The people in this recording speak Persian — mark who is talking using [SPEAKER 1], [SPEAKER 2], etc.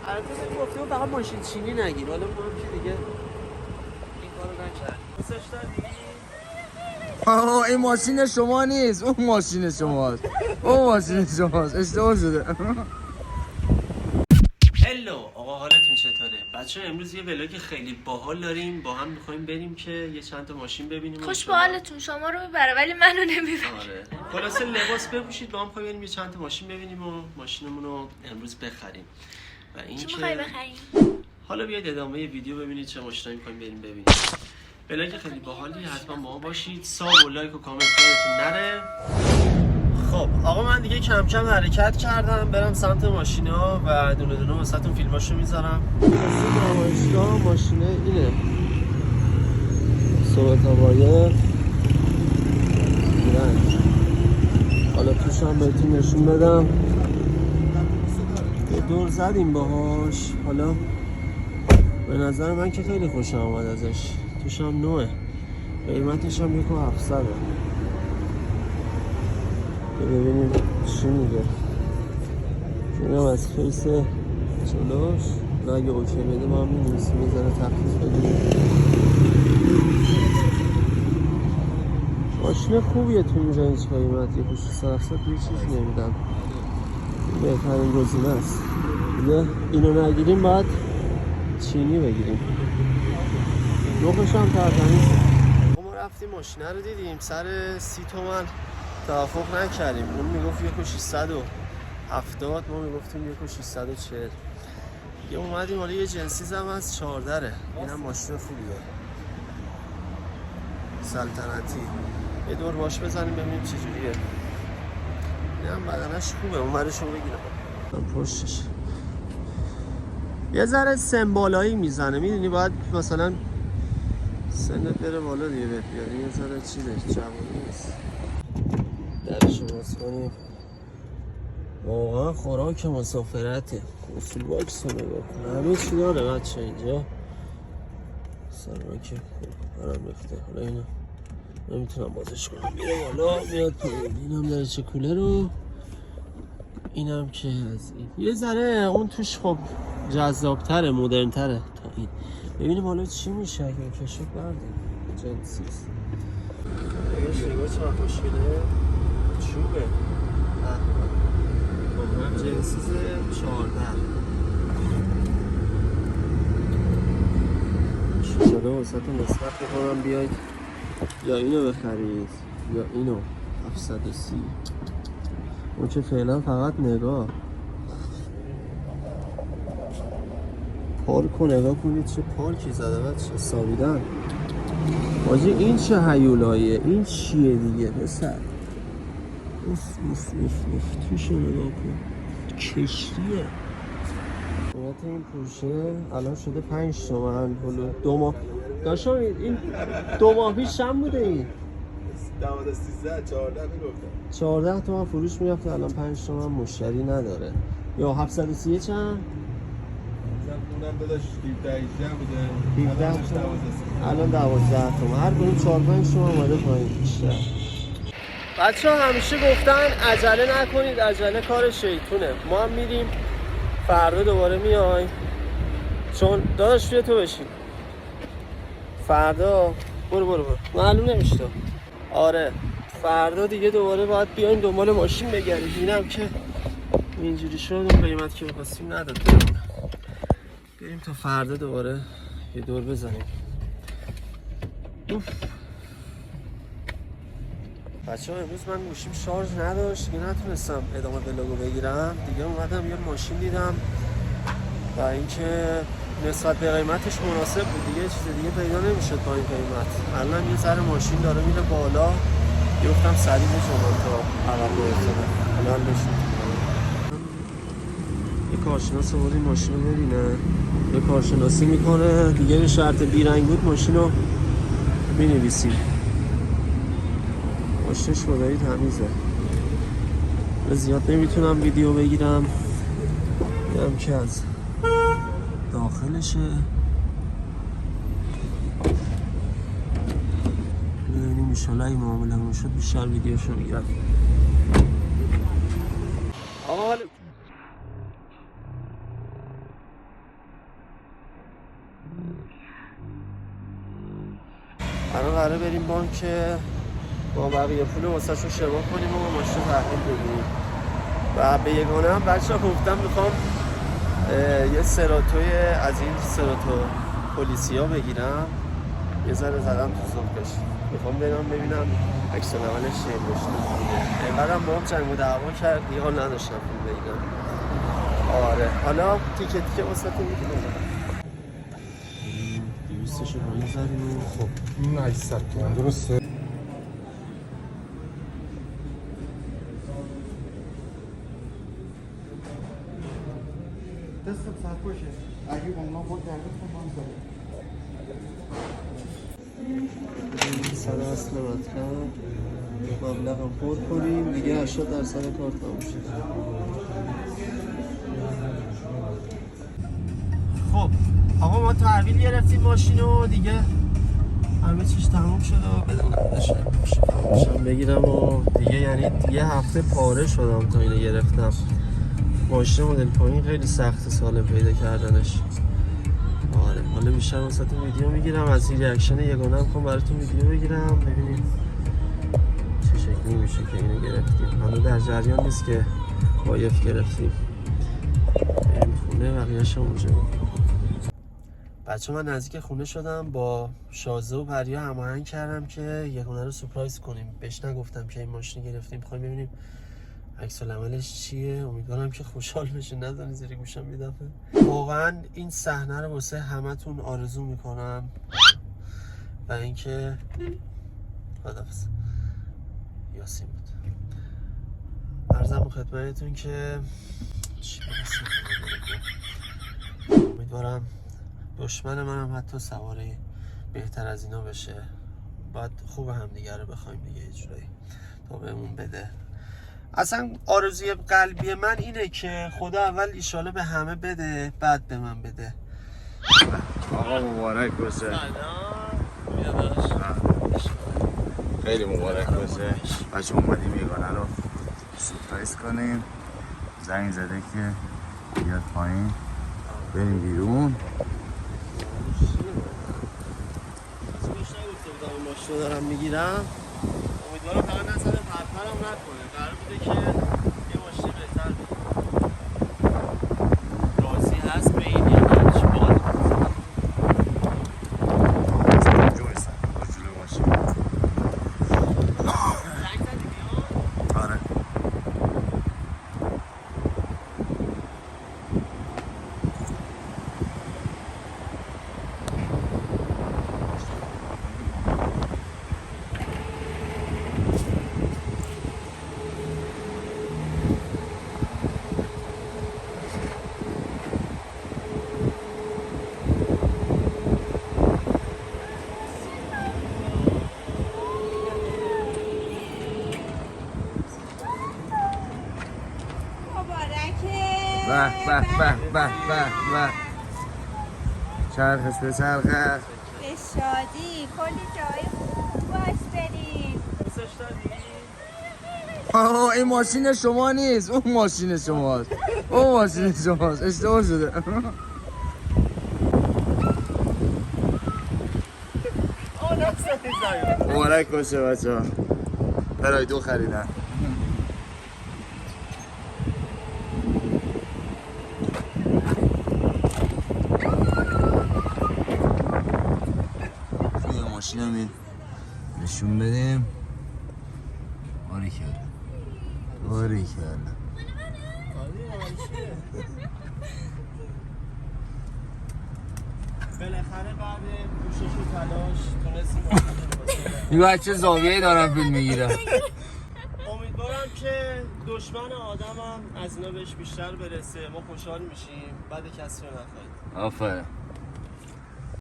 [SPEAKER 1] البته گفتم فقط ماشین چینی نگیر، حالا ما هم که دیگه این کارو نکردیم. دوستش داری؟
[SPEAKER 2] این ماشین شما نیست، اون ماشین شماست. اون ماشین شماست، اشتباه شده.
[SPEAKER 1] هلو آقا، حالتون چطوره؟ بچه‌ها امروز یه ولاگ خیلی باحال داریم، با هم می‌خوایم بریم که یه چند تا ماشین ببینیم.
[SPEAKER 3] خوش به حالتون، شما رو میبره ولی منو نمیبره.
[SPEAKER 1] آره. خلاصه لباس بپوشید با هم بریم یه چند تا ماشین ببینیم و ماشینمون رو امروز بخریم. و این
[SPEAKER 3] چی
[SPEAKER 1] که
[SPEAKER 3] می‌خوای بخریم؟
[SPEAKER 1] حالا بیاید ادامه ویدیو ببینید چه ماشینایی می‌خوایم بریم ببینیم. ولاگ خیلی باحالی، حتما با ما باشید. ساب و لایک و کامنت یادتون نره. خب آقا من دیگه کم کم حرکت کردم برم سمت ماشینا و دونه دونه واسهتون فیلماشو میذارم. نمایشگاه ماشینه اینه. صحبت وایر رنگ. حالا توش هم بهتون نشون بدم. یه دور زدیم باهاش. حالا به نظر من که خیلی خوشم آمد ازش. توش هم نوعه. قیمتش هم 1,700. ببینیم چی میگه. اینم از فیس جلوش و اگه اوکی بده ما هم می‌نویسیم یه ذره تخفیف بدیم. ماشین خوبیه تو این رنج قیمت. 1,600 یه چیز نمیدم. بهترین گزینه است. اینو نگیریم باید چینی بگیریم. نوخش هم ترتمیزه. ما رفتیم ماشینه رو دیدیم سر 30 تومن توافق نکردیم. اون میگفت 1,670، ما میگفتیم 1,640. یه اومدیم حالا یه جنسی زم از 14. اینم ماشین خوبیه سلطنتی. یه دور باش بزنیم ببینیم چه جوریه. اینم بدنش خوبه. اون ورشو بگیرم پشتش یه ذره سمبالایی میزنه، میدونی باید مثلا سنت بره بالا دیگه بهت بیاد. یه ذره چیزه جوانی نیست. درشو باز کنیم. واقعا خوراک مسافرته. اصول باکس رو نگاه کن، همه چی داره بچه اینجا. سراک برم ریخته. حالا اینو نمیتونم بازش کنم، میره بالا میاد پایین. اینم داره چه کوله رو. اینم که از این یه ذره اون توش خب جذابتره، مدرنتره تا این. ببینیم حالا چی میشه اگه کشف بردیم. جنسیست نگاه چه خوشگله. چوبه جنسیز 14 شده واسه تو نسبت بکنم بیاید یا اینو بخرید یا اینو 730. اون که فعلا فقط نگاه پارک رو نگاه کنید چه پارکی زده بچه سابیدن. واجه این چه هیولاییه، این چیه دیگه پسر. اوف توش نگاه کن کشتیه. قیمت این پورشه الان شده 5 تومن. حالا 2 ماه داشتم این 2 ماه پیش چند بوده این؟ 14 تومن فروش میرفته، الان 5 تومن مشتری نداره. یا 730 چند؟
[SPEAKER 4] اونم داداش 17 بوده.
[SPEAKER 1] الان 12 تومن. هر کدوم 4-5 تومن اومده پایین بیشتر. بچه ها همیشه گفتن عجله نکنید، عجله کار شیطونه. ما هم میریم فردا دوباره میای. چون داداش توی تو بشین فردا. برو معلوم نمیشه. آره فردا دیگه دوباره باید بیایم دنبال ماشین بگردیم. اینم که اینجوری شد اون قیمت که بخواستیم نداد. بریم تا فردا دوباره یه دور بزنیم. بچه ها امروز من گوشیم شارژ نداشت دیگه، نتونستم ادامه ولاگو بگیرم دیگه. اومدم یه ماشین دیدم و اینکه نسبت به قیمتش مناسب بود دیگه. چیز دیگه پیدا نمیشد با این قیمت. الان یه ذره ماشین داره میره بالا. گفتم سریع بزنم تا عقب برسونم. الان نشد. یه کارشناس بود این ماشین رو ببینه، یه کارشناسی میکنه دیگه. به شرط بیرنگ بود ماشین رو مینویسیم. ماشینش خدایی تمیزه. زیاد نمیتونم ویدیو بگیرم. اینم که از داخلشه. ببینیم انشالله این معامله شد بیشتر ویدیوشو میگیرم. آقا الان قراره بریم بانک با بقیه پول واسه شون شبا کنیم و ماشین تحویل بدیم. و به یگانه هم بچه ها گفتم میخوام یه سراتوی از این سراتو پلیسی ها بگیرم. یه ذره زدم تو ذوقش، میخوام برم ببینم عکس العملش چیه باشه. اینقدر ما هم جنگ و دعوا کرد دیگه حال نداشتم پول بگیرم. آره حالا تیکه واسه تو میگیرم 200 شو با این زدیم. خب
[SPEAKER 4] این 800 تومن درسته؟
[SPEAKER 5] دستم سرپوشه اگه اونا با کرده خواهم کنم
[SPEAKER 1] 100 اصل مطلب مبلغ هم پر کنیم دیگه 80% کار تموم شد. خب آقا ما تحویل گرفتیم ماشین و دیگه همه چیز تموم شد و بدونم بگیرم و دیگه یعنی یه هفته پاره شدم تا اینو گرفتم. ماشین مدل پایین خیلی سخت سالم پیدا کردنش. آره حالا بیشتر واسهتون ویدیو میگیرم از این ریاکشن یگانه هم براتون ویدیو بگیرم ببینید چه شکلی میشه که اینو گرفتیم. حالا در جریان نیست که وایف گرفتیم. بریم خونه بقیه‌اش اونجا. بچه من نزدیک خونه شدم با شازده و پریا هماهنگ کردم که یگانه رو سورپرایز کنیم. بهش نگفتم که این ماشین گرفتیم می‌خوایم ببینیم عکس العملش چیه. امیدوارم که خوشحال بشه نزنه زیر گوشم یه دفعه. واقعا این صحنه رو واسه همتون آرزو میکنم و اینکه خداحافظ یاسین بود. عرضم خدمتتون که چی امیدوارم دشمن منم حتی سواره بهتر از اینا بشه. باید خوب همدیگه رو بخوایم دیگه یه جورایی تا بهمون بده. اصلا آرزوی قلبی من اینه که خدا اول ایشالا به همه بده بعد به من بده.
[SPEAKER 2] آقا مبارک باشه. خیلی مبارک باشه. بچه اومدیم یگانه رو سورپرایز کنیم. زنگ زده که بیاد پایین بریم بیرون.
[SPEAKER 1] ماشین رو دارم میگیرم. امیدوارم فقط نزده پرپرم نکنه. قرار بوده که یه ماشین بهتر بگیرم. راضی هست به این یا نه؟ شما
[SPEAKER 2] جلو ماشین.
[SPEAKER 1] زنگ زدی بیان؟
[SPEAKER 2] آره به به به به به به چرخش به چرخش
[SPEAKER 6] به شادی کلی جای خوب باش بریم.
[SPEAKER 1] دوستش داری؟
[SPEAKER 2] آه این ماشین شما نیست اون ماشین شماست. اون ماشین شماست اشتباه شده. مبارک باشه بچه ها. برای دو خریدن. توی ماشین هم نشون بدیم. باریکلا
[SPEAKER 1] بالاخره بعد کوشش و تلاش تونستیم
[SPEAKER 2] این بچه زاویه دارم فیلم میگیره.
[SPEAKER 1] امیدوارم که دشمن آدمم از اینا بهش بیشتر برسه. ما خوشحال میشیم بعد کسی رو نخواهید.
[SPEAKER 2] آفرین.